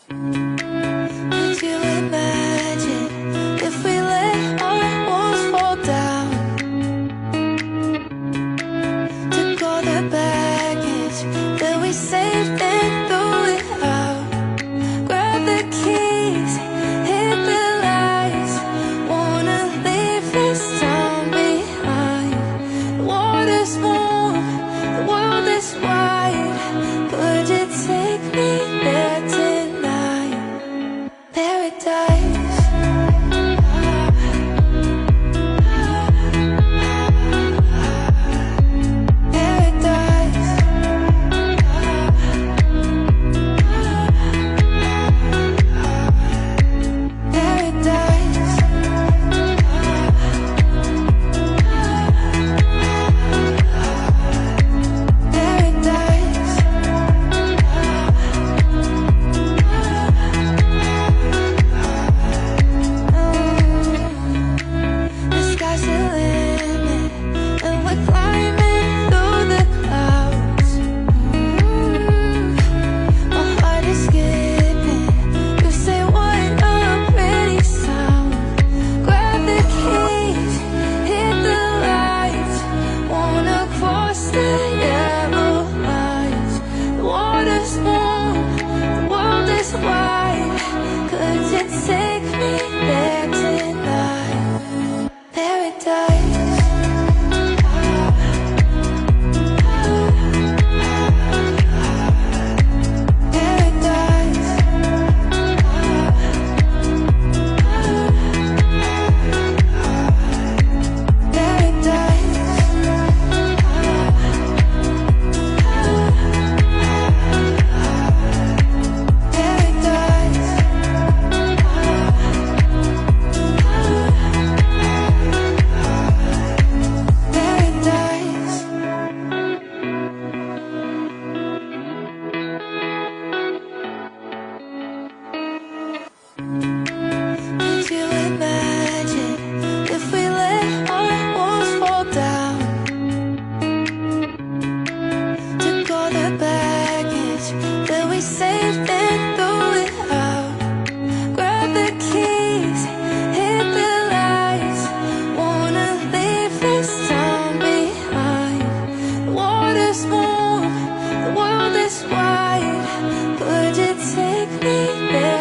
Could you imagine if we let our walls fall down? Took all the baggage that we saved and threw it out. Grab the keys, hit the lights. Wanna leave this town behind. The water's warm, the world is wide. Could you take me there tonight? Paradise. Take me there tonight. Paradise. Could you imagine if we let our walls fall down? Took all the baggage that we saved and threw it out. Grab the keys, hit the lights. Wanna leave this town behind. The water's warm, the world is wide. Could you take me there?